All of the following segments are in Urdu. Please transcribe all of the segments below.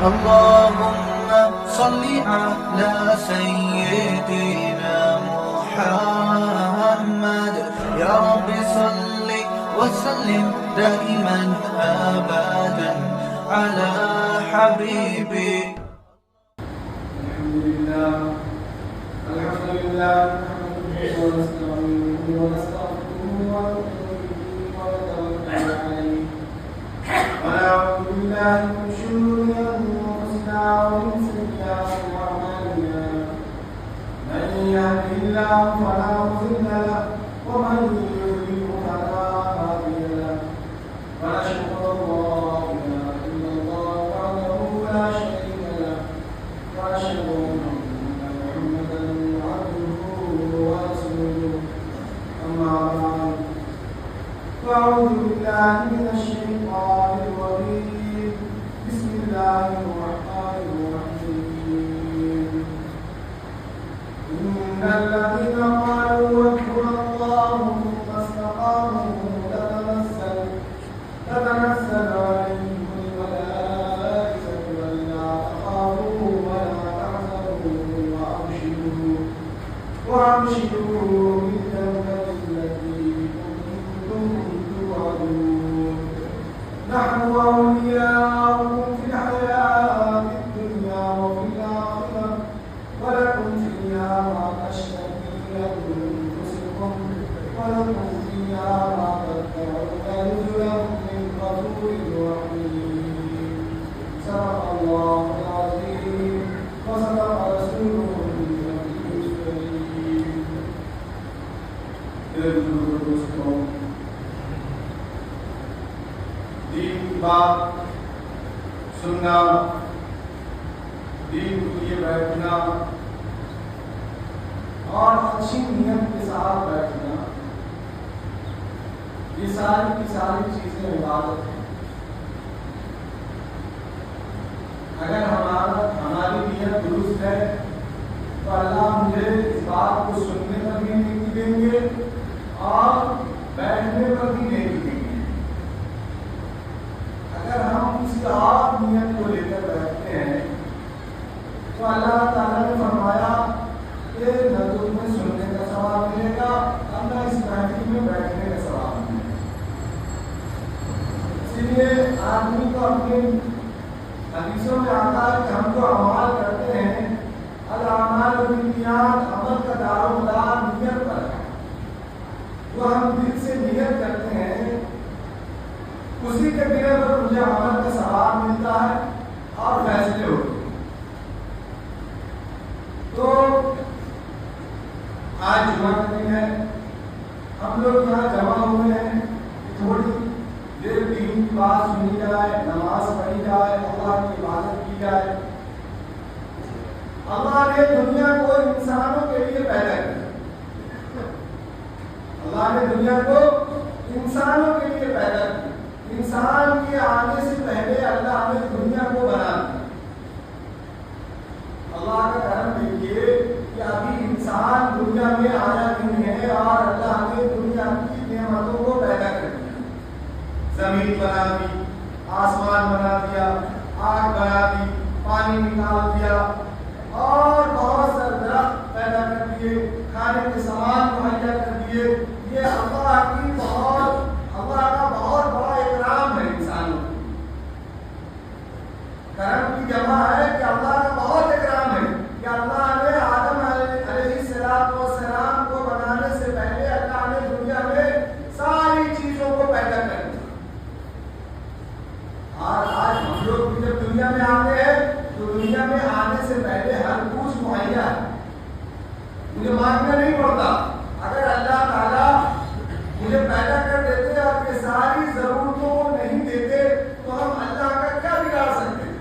اللهم صل على سيدنا محمد يا رب صل وسلم دائما أبدا على حبيبي. الحمد لله نحمده ونستعينه ونستغفره ونتوكل عليه ونعوذ بالله من شرور انفسنا ومن سيئات اعمالنا من يهده الله فلا مضل له ومن يضلل فلا هادي له ونشهد ان لا اله الا الله وحده لا شريك له ونشهد أعوذ بالله من الشيطان الرجيم. بسم الله الرحمن الرحيم. إن الذين قالوا ربنا الله ثم استقاموا تتنزل عليهم الملائكة ألا تخافوا ولا تحزنوا وأبشروا بالجنة التي نحن أولياؤكم في الحياة الدنيا وفي الآخرة ولكم فيها ما تشتهي أنفسكم ولكم فيها ما تدعون نزلا من غفور رحيم. صدق الله العظيم وصدق رسوله النبي الكريم. دین کی بات سننا، دین کے لیے بیٹھنا اور اچھی نیت کے ساتھ بیٹھنا، یہ ساری کی ساری چیزیں عبادت ہیں. اگر ہماری نیت درست ہے تو اللہ مجھے اس بات کو سننے پر بھی نیکی دیں گے اور بیٹھنے پر بھی نیکی دیں گے. اگر ہم کسی اور نیت کو لے کر بیٹھتے ہیں تو اللہ تعالیٰ نے فرمایا کہ نہ تمہیں سننے کا ثواب ملے گا اور نہ اس محفل میں بیٹھنے کا ثواب ملے گا. اسی لیے آدمی کو اپنے حدیثوں میں آتا ہے کہ ہم جو اعمال کرتے ہیں الاعمال بالنیات، عمل کا دار و مدار نیت پر ہے. جو ہم دل سے نیت کرتے ہیں اسی کے بنا پر مجھے عمل کا ثواب ملتا ہے اور فیصلے ہوتے ہیں. تو آج جمعہ کا دن ہے، ہم لوگ یہاں جمع ہوئے ہیں کہ تھوڑی دیر دین کی بات سنی جائے، نماز پڑھی جائے، اللہ کی عبادت کی جائے. اللہ نے دنیا کو انسانوں کے لیے پیدا کیا. اللہ نے دنیا کو انسانوں کے لیے پیدا کیا. انسان کے آنے سے پہلے اللہ نے دنیا کو بنا دیا. اللہ کا کرم دیکھیے کہ ابھی انسان دنیا میں آیا نہیں ہے اور اللہ نے دنیا کی نعمتوں کو پیدا کر دیا. زمین بنا دی، آسمان بنا دیا، آگ بنا دی، پانی نکال دیا اور بہت سارے درخت پیدا کر دیے، کھانے کے سامان مہیا کر دیے. یہ اللہ کا بہت بڑا اکرام ہے. انسانوں کرم کی جمع ہے کہ اللہ کا بہت اکرام ہے کہ اللہ نے آدم علیہ السلام کو بنانے سے پہلے اللہ نے دنیا میں ساری چیزوں کو پیدا کر دیا. اور آج ہم لوگ بھی جب دنیا میں آتے ہیں تو دنیا میں آنے سے پہلے ہر کچھ مہیا ہے. مجھے مانگنا نہیں پڑتا. اگر اللہ تعالیٰ مجھے پیدا کر دیتے اور یہ ساری ضرورتوں کو نہیں دیتے تو ہم اللہ کا کیا بگاڑ سکتے ہیں؟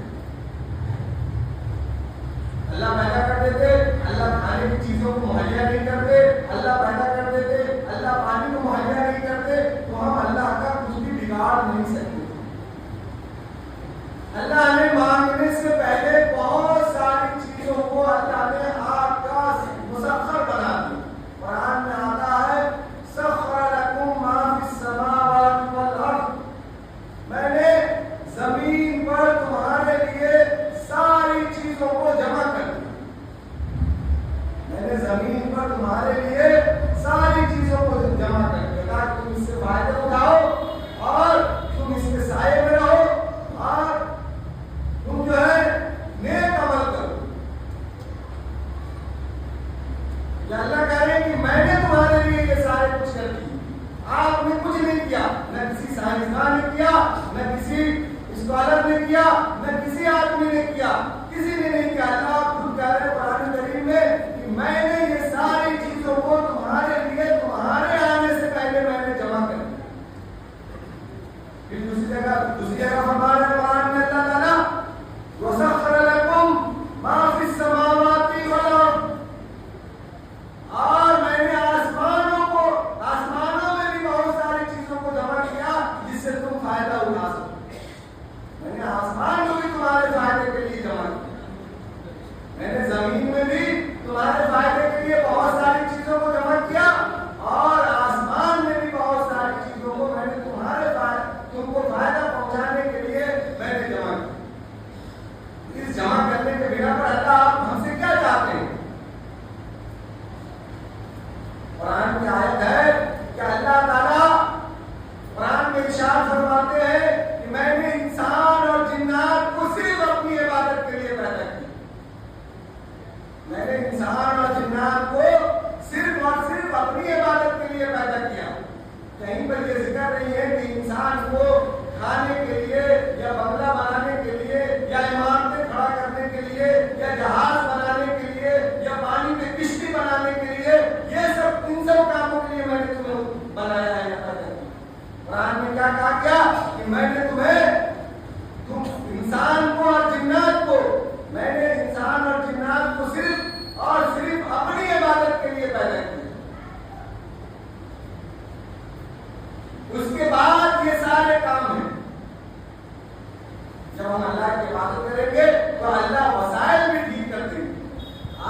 اللہ کی عبادت کریں گے تو اللہ وسائل بھی ٹھیک کر دیں گے.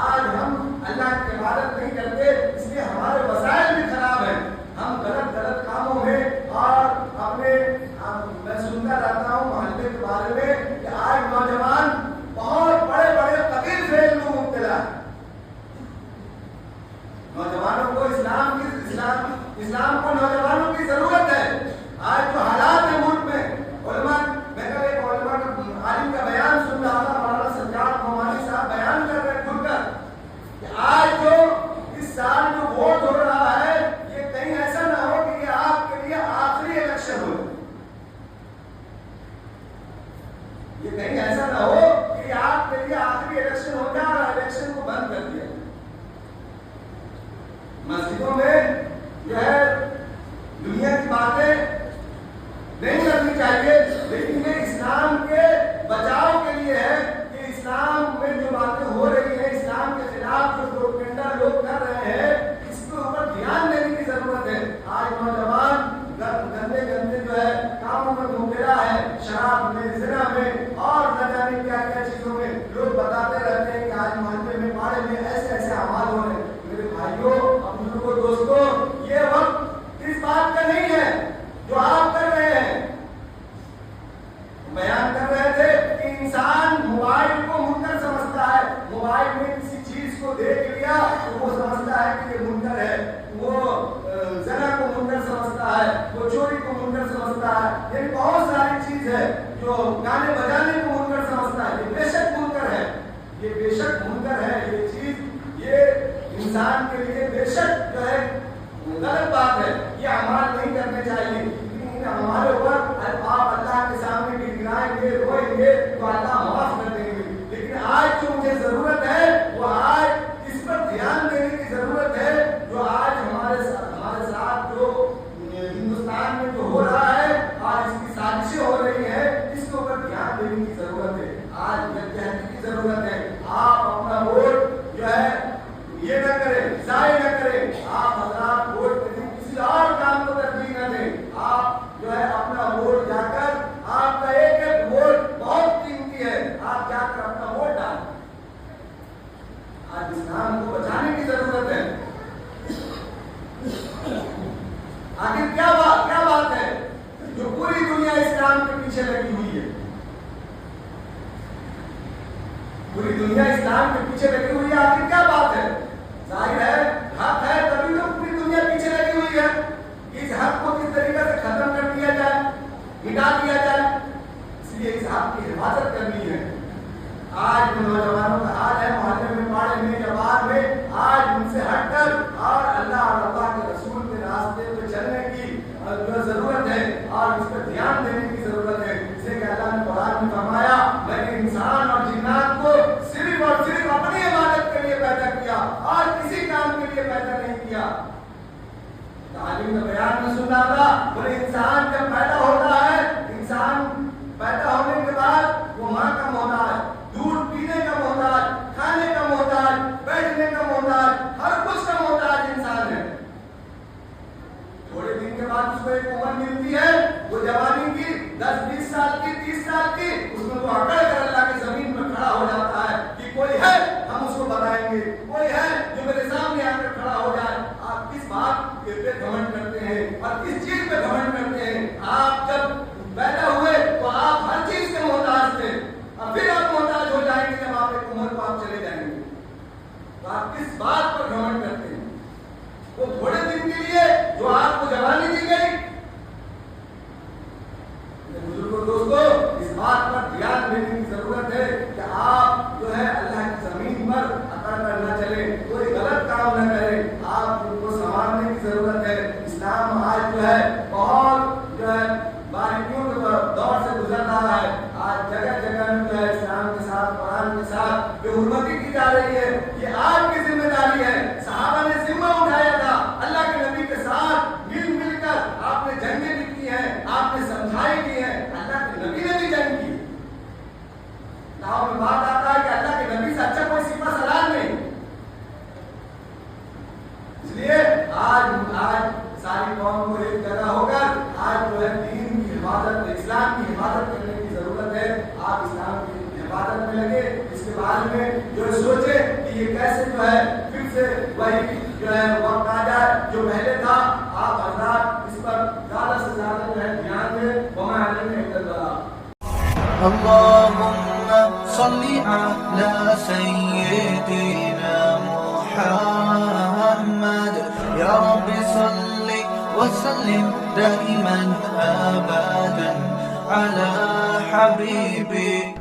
آج ہم اللہ کی عبادت نہیں کرتے اس لیے ہمارے وسائل بھی خراب ہیں. ہم غلط کاموں میں اور اپنے میں سنتا رہتا ہوں محلے کے بارے میں کہ آج نوجوان بہت بڑے بڑے قبیل فعل میں مبتلا ہے. نوجوانوں کو اسلام کو نوجوانوں کی ضرورت ہے. آج جو حالات ہیں ملک میں علماء میں کل ایک علماء عالم کا بیان سن رہا تھا مولانا سجاد نعمانی صاحب بیان کر رہے کھل کر کہ آج جو اس سال جو ووٹ ہو رہا ہے یہ کہیں ایسا نہ ہو کہ یہ آپ کے لیے آخری الیکشن ہو. یہ کہیں ایسا نہ ہو کہ یہ آپ کے لیے آخری الیکشن ہو جائے اور الیکشن کو بند کر دیا. مسجدوں میں جو ہے دنیا کی باتیں نہیں کرنی چاہیے لیکن یہ اسلام کے بچاؤ کے لیے ہے کہ اسلام میں جو باتیں ہو رہی ہیں اسلام کے خلاف جو پروپیگنڈا لوگ کر رہے ہیں اس کے اوپر دھیان دینے کی ضرورت ہے. آج نوجوان گندے جو ہے کاموں میں مبتلا ہے, شراب میں, زنا میں اور نہ جانے کیا کیا چیزوں میں. لوگ بتاتے رہتے ہیں کہ آج محلے میں پاڑے میں ایسے ایسے اعمال ہو رہے ہیں. میرے بھائیوں, بزرگوں, دوستوں, یہ وقت اس بات کا نہیں ہے جو آپ کر رہے ہیں. بیان کر رہے تھے کہ انسان موبائل کو منکر سمجھتا ہے. موبائل میں کسی چیز کو دیکھ لیا تو وہ سمجھتا ہے کہ یہ منکر ہے. وہ زنا کو منکر سمجھتا ہے, وہ چوری کو منکر سمجھتا ہے. یعنی بہت ساری چیز ہے جو گانے بجانے کو منکر سمجھتا ہے. یہ بے شک منکر ہے, یہ بے شک منکر ہے. یہ چیز یہ انسان کے لیے بے شک جو ہے غلط بات ہے. یہ اعمال نہیں کرنے چاہیے. ہمارے اوپر آپ اللہ کے سامنے گڑگڑائیں گے, روئیں گے تو اللہ معاف کر دیں گے. لیکن آج جو مجھے ضرورت ہے وہ آج اس پر دھیان دینے کی ضرورت ہے جو آج ہمارے ساتھ جو ہندوستان میں جو ہو رہا ہے اور اس کی سازشیں ہو رہی ہیں اس کے اوپر دھیان دینے کی ضرورت ہے. آج یکجہتی کی ضرورت ہے. آپ اپنا ووٹ جو ہے یہ نہ کریں, ضائع نہ کریں. آپ حضرات ووٹ کے دن کسی اور کام کو ترجیح نہ دیں. آپ جو ہے اپنا ووٹ جا کر, آپ کا ایک ایک ووٹ بہت قیمتی ہے, آپ جا کر اپنا ووٹ ڈالیں. آج اسلام کو بچانے کی ضرورت ہے. آخر کیا بات ہے جو پوری دنیا اسلام کے پیچھے لگی ہوئی ہے. پوری دنیا اسلام کے پیچھے لگی ہوئی ہے. آخر کیا بات ہے؟ ظاہر ہے حق ہے تبھی تو پوری دنیا پیچھے لگی ہوئی ہے. اس حق کو کس طریقے سے ختم کر دیا جائے, مٹا دیا جائے. اس لیے اس حق کی حفاظت کرنی ہے. آج نوجوانوں کا حال ہے محلے میں, پاڑے میں, جوار میں, آج ان سے ہٹ کر اور اللہ اور اللہ کے رسول کے راستے پہ چلنے کی ضرورت ہے اور اس پر دھیان دینے کی ضرورت ہے. جسے کہ اللہ نے قرآن میں فرمایا میں نے انسان اور جنات کو صرف اور صرف اپنی عبادت کے لیے پیدا کیا اور کسی کام کے لیے پیدا نہیں کیا. تعلیم کا بیان میں سن رہا تھا, بولے انسان جب پیدا ہوتا ہے, انسان پیدا ہونے کے بعد وہ ماں کا محتاج, دودھ پینے کا محتاج, کھانے کا محتاج, بیٹھنے کا محتاج, ہر کچھ کا محتاج انسان ہے. تھوڑے دن کے بعد اس کو ایک عمر ملتی ہے, وہ جوانی کی 10-20 سال کی, 30 سال کی, اس میں وہ اکڑ کر اللہ کی زمین پر کھڑا ہو جاتا ہے کہ کوئی ہے ہم اس کو بتائیں گے, کوئی ہے جو میرے سامنے آ کر کھڑا ہو جائے. آپ کس بات پہ گھمنڈ کرتے ہیں اور کس چیز پہ گھمنڈ کرتے ہیں؟ آپ جب پیدا ہوئے تو آپ ہر چیز کے محتاج تھے, اور پھر آپ محتاج ہو جائیں گے جب آپ ایک عمر کو آپ چلے جائیں گے. تو آپ کس بات پر گھمنڈ کرتے ہیں؟ وہ تھوڑے دن کے لیے جو آپ کو جوانی دی گئی. بزرگوں, دوستوں, اس بات پر دھیان دینے کی ضرورت ہے کہ آپ جو ہے اللہ کی زمین پر اکڑ کر نہ چلیں, کوئی غلط کام نہ کریں. آپ ان کو سنبھالنے کی ضرورت ہے. اسلام آج جو ہے بہت جو ہے باریکیوں کے دور سے گزر رہا ہے. آج جگہ جگہ جو ہے اسلام کے ساتھ, قرآن کے ساتھ بے حرمتی کی جا رہی ہے. یہ آپ کی ذمہ داری ہے. صحابہ نے ذمہ اٹھایا تھا, اللہ کے نبی کے ساتھ مل کر آپ نے جنگیں بھی کی ہیں, آپ نے سمجھائی کی ہیں. اللہ کے نبی نے بھی جنگ کی. میں بات آتا ہے کہ اللہ کے نبی سے اچھا کوئی سپہ سالار نہیں. اس لیے آج ساری قوم کو ایک جگہ ہو کر آج جو ہے دین کی حفاظت, اسلام کی حفاظت کرنے کی ضرورت ہے. آپ حال میں جو سوچے کہ یہ کیسے جو ہے پھر سے وہی جو ہے وقت آ جائے جو پہلے تھا. آپ حضرات اس پر زیادہ سے زیادہ جو ہے دھیان دیں. وما علینا الا البلاغ. اللهم صل على سيدنا محمد يا رب صل وسلم دائما أبدا على حبيبي